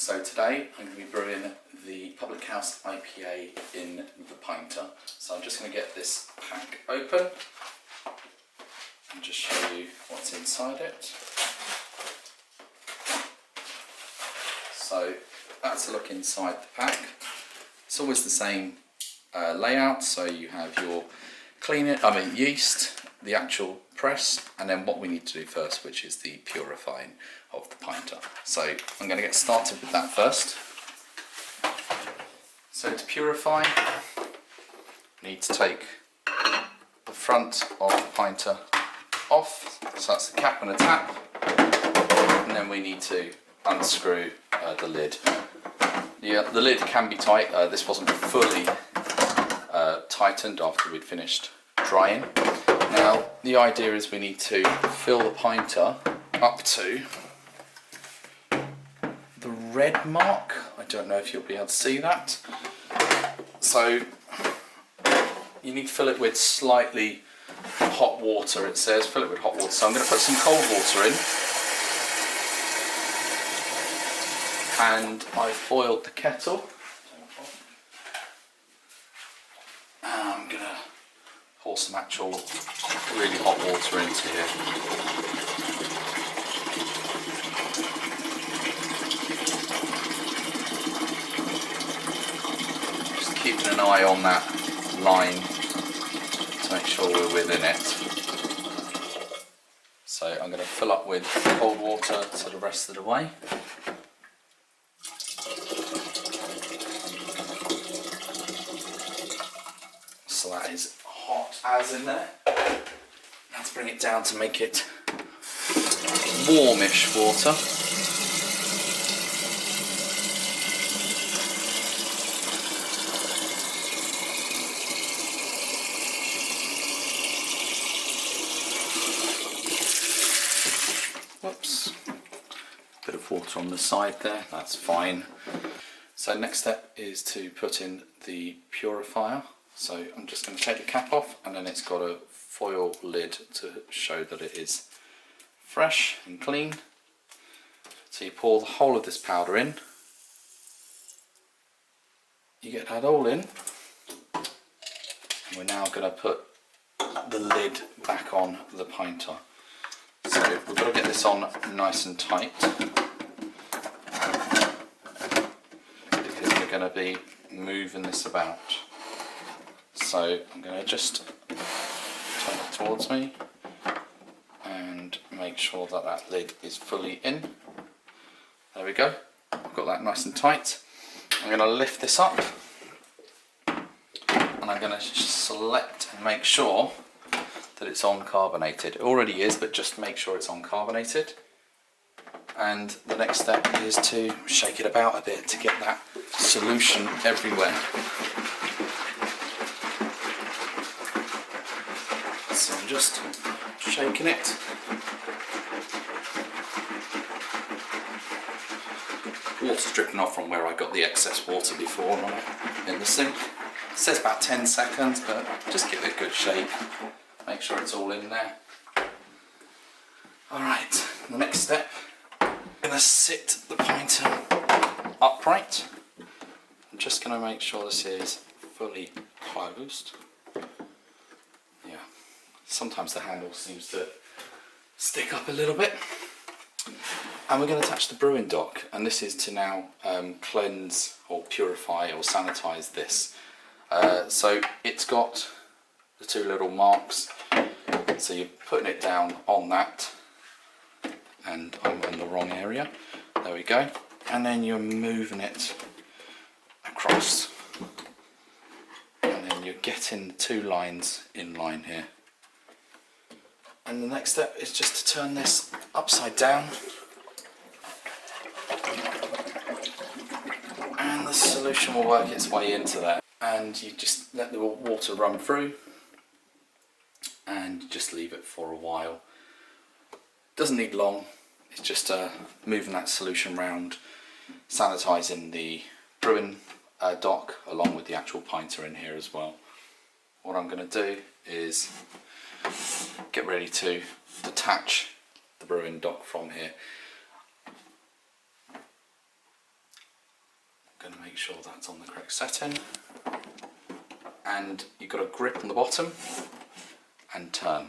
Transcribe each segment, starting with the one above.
So today I'm going to be brewing the Public House IPA in the Pinter. So I'm just going to get this pack open and just show you what's inside it. So that's a look inside the pack. It's always the same layout, so you have your yeast, the actual press, and then what we need to do first, which is the purifying of the pinter. So I'm going to get started with that first. So to purify, we need to take the front of the pinter off, so that's the cap and the tap, and then we need to unscrew the lid. The lid can be tight. This wasn't fully tightened after we'd finished drying. Now the idea is we need to fill the pinter up to the red mark. I don't know if you'll be able to see that. So you need to fill it with slightly hot water. It says fill it with hot water. So I'm going to put some cold water in. And I've boiled the kettle. I'm going to pour some actual really hot water into here. Just keeping an eye on that line to make sure we're within it. So I'm going to fill up with cold water to the rest of the way. So that is hot as in there. Now to bring it down to make it warmish water. Whoops. Bit of water on the side there, that's fine. So next step is to put in the purifier. So I'm just going to take the cap off, and then it's got a foil lid to show that it is fresh and clean. So you pour the whole of this powder in. You get that all in. And we're now going to put the lid back on the pinter. So we've got to get this on nice and tight, because we're going to be moving this about. So I'm going to just turn it towards me and make sure that that lid is fully in. There we go. I've got that nice and tight. I'm going to lift this up, and I'm going to select and make sure that it's uncarbonated. It already is, but just make sure it's uncarbonated. And the next step is to shake it about a bit to get that solution everywhere. So I'm just shaking it. Water's dripping off from where I got the excess water before in the sink. It says about 10 seconds, but just give it a good shake. Make sure it's all in there. Alright, the next step, I'm going to sit the pinter upright. I'm just going to make sure this is fully closed. Yeah, sometimes the handle seems to stick up a little bit. And we're going to attach the brewing dock, and this is to now cleanse or purify or sanitize this. So it's got the two little marks, so you're putting it down on that, and I'm in the wrong area. There we go. And then you're moving it across, and then you're getting the two lines in line here. And the next step is just to turn this upside down, and the solution will work its way into there. And you just let the water run through and just leave it for a while. Doesn't need long, it's just moving that solution around, sanitizing the brewing dock along with the actual pinter in here as well. What I'm going to do is get ready to detach the brewing dock from here. make sure that's on the correct setting. And you've got a grip on the bottom and turn.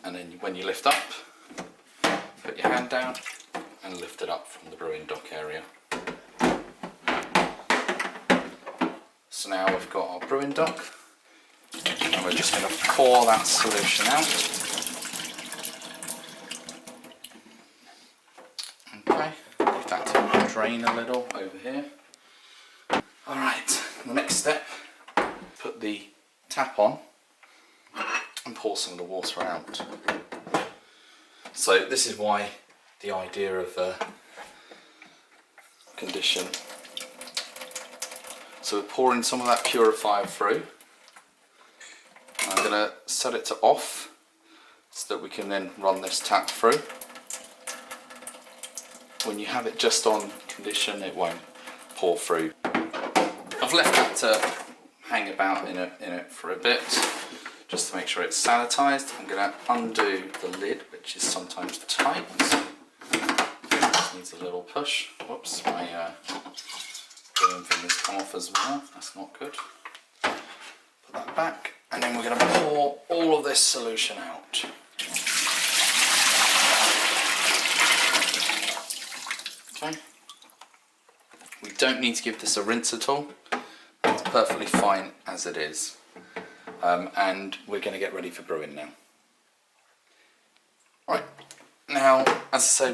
And then when you lift up, put your hand down and lift it up from the brewing dock area. So now we've got our brewing dock, and we're just going to pour that solution out. Okay, leave that to drain a little over here. Alright, the next step, put the tap on and pour some of the water out. So this is why the idea of condition. So we're pouring some of that purifier through. I'm going to set it to off so that we can then run this tap through. When you have it just on condition, it won't pour through. I've left that to hang about in it for a bit, just to make sure it's sanitised. I'm going to undo the lid, which is sometimes tight. Just needs a little push. Whoops, my brewing thing has come off as well. That's not good. Put that back, and then we're going to pour all of this solution out. Okay. We don't need to give this a rinse at all. It's perfectly fine as it is. And we're going to get ready for brewing now. Right, now as I say,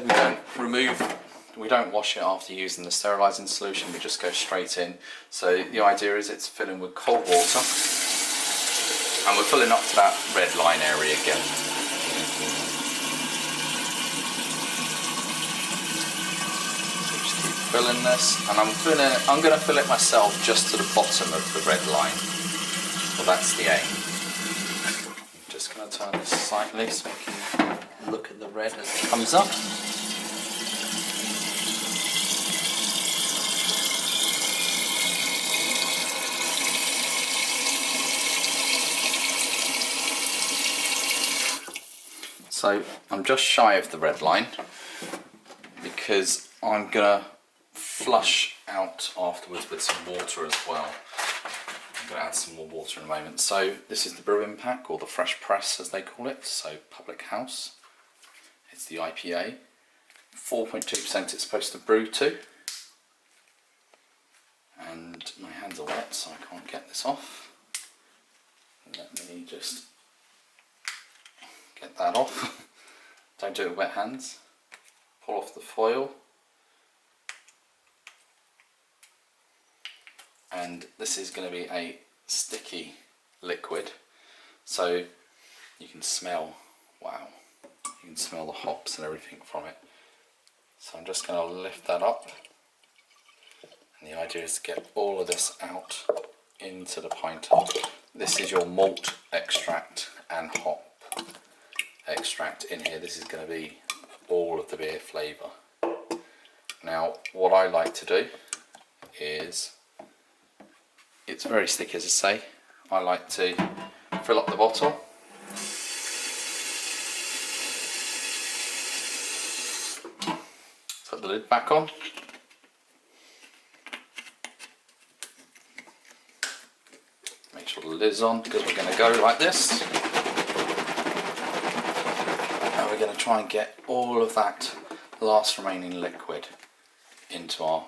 we don't wash it after using the sterilising solution, we just go straight in. So the idea is it's filling with cold water, and we're filling up to that red line area again. So just keep filling this, and I'm going to fill it myself just to the bottom of the red line. Well, that's the aim. I'm just going to turn this slightly so we can look at the red as it comes up. So I'm just shy of the red line because I'm going to flush out afterwards with some water as well. I'm going to add some more water in a moment. So this is the Brewing pack, or the fresh press as they call it, so Public House. It's the IPA. 4.2% it's supposed to brew to. And my hands are wet, so I can't get this off. Let me just get that off. Don't do it with wet hands. Pull off the foil. And this is going to be a sticky liquid, so you can smell, wow, you can smell the hops and everything from it. So I'm just going to lift that up, and the idea is to get all of this out into the pinter. This is your malt extract and hop extract in here. This is going to be all of the beer flavour. Now what I like to do is, it's very sticky as I say, I like to fill up the bottle, put the lid back on, make sure the lid's on because we're going to go like this. And we're going to try and get all of that last remaining liquid into our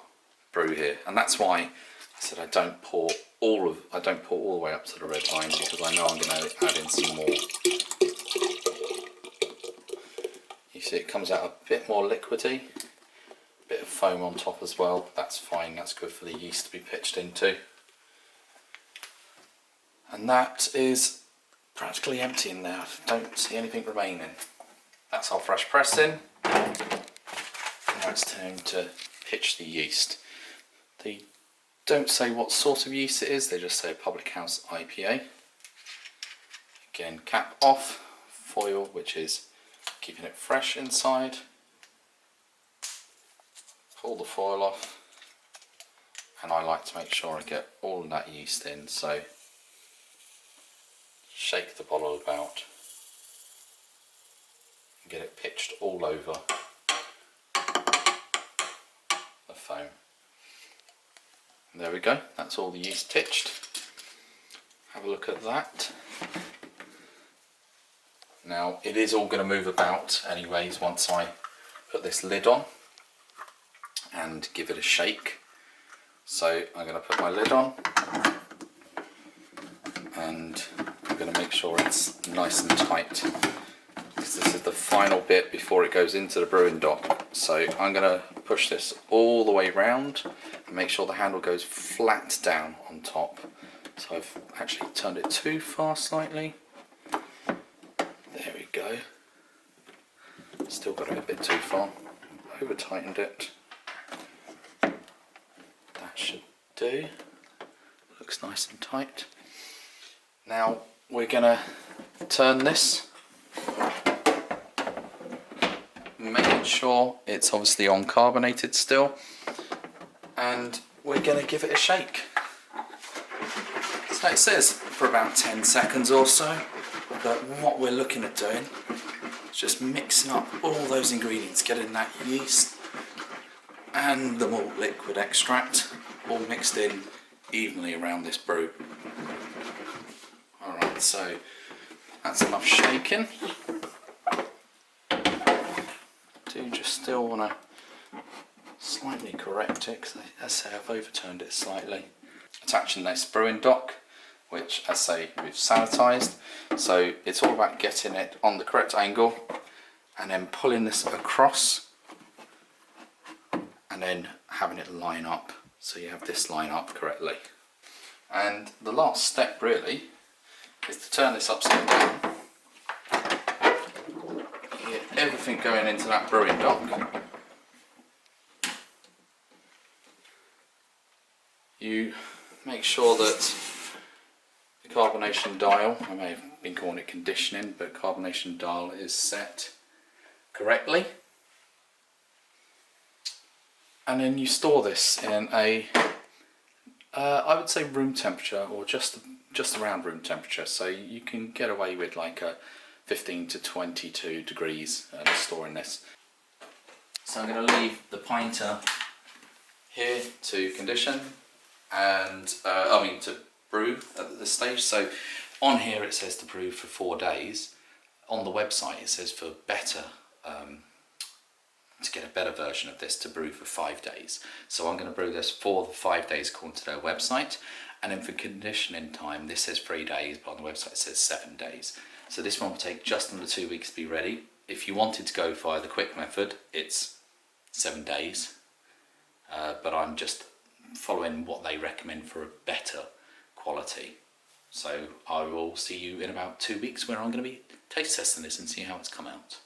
brew here, and that's why I said I don't pour all the way up to the red line, because I know I'm going to add in some more. You see it comes out a bit more liquidy, a bit of foam on top as well. That's fine, that's good for the yeast to be pitched into. And that is practically empty in there. I don't see anything remaining. That's our fresh press in. Now it's time to pitch the yeast. They don't say what sort of yeast it is, they just say Public House IPA. Again, cap off, foil, which is keeping it fresh inside. Pull the foil off, and I like to make sure I get all of that yeast in, so shake the bottle about and get it pitched all over the foam. There we go, that's all the yeast titched. Have a look at that. Now it is all going to move about anyways once I put this lid on and give it a shake. So I'm going to put my lid on and I'm going to make sure it's nice and tight, because this is the final bit before it goes into the brewing dock. So I'm going to push this all the way round and make sure the handle goes flat down on top. So I've actually turned it too far slightly. There we go. Still got it a bit too far. Over tightened it. That should do. Looks nice and tight. Now we're gonna turn this, making sure it's obviously uncarbonated still, and we're gonna give it a shake. So it says for about 10 seconds or so, but what we're looking at doing is just mixing up all those ingredients, getting that yeast and the malt liquid extract all mixed in evenly around this brew. Alright, so that's enough shaking. Do just still want to slightly correct it, because as I say, I've overturned it slightly. Attaching this brewing dock, which as I say we've sanitised, so it's all about getting it on the correct angle and then pulling this across and then having it line up, so you have this line up correctly. And the last step really is to turn this upside down. You get everything going into that brewing dock. You make sure that the carbonation dial, I may have been calling it conditioning, but carbonation dial is set correctly. And then you store this in a, I would say room temperature, or just around room temperature. So you can get away with like a 15 to 22 degrees storing this. So I'm going to leave the pinter here to condition and to brew at this stage. So on here it says to brew for 4 days. On the website it says for better, to get a better version of this, to brew for 5 days. So I'm going to brew this for the 5 days according to their website, and then for conditioning time this says 3 days, but on the website it says 7 days. So this one will take just under 2 weeks to be ready. If you wanted to go via the quick method, it's 7 days, but I'm just following what they recommend for a better quality. So I will see you in about 2 weeks, where I'm going to be taste testing this and see how it's come out.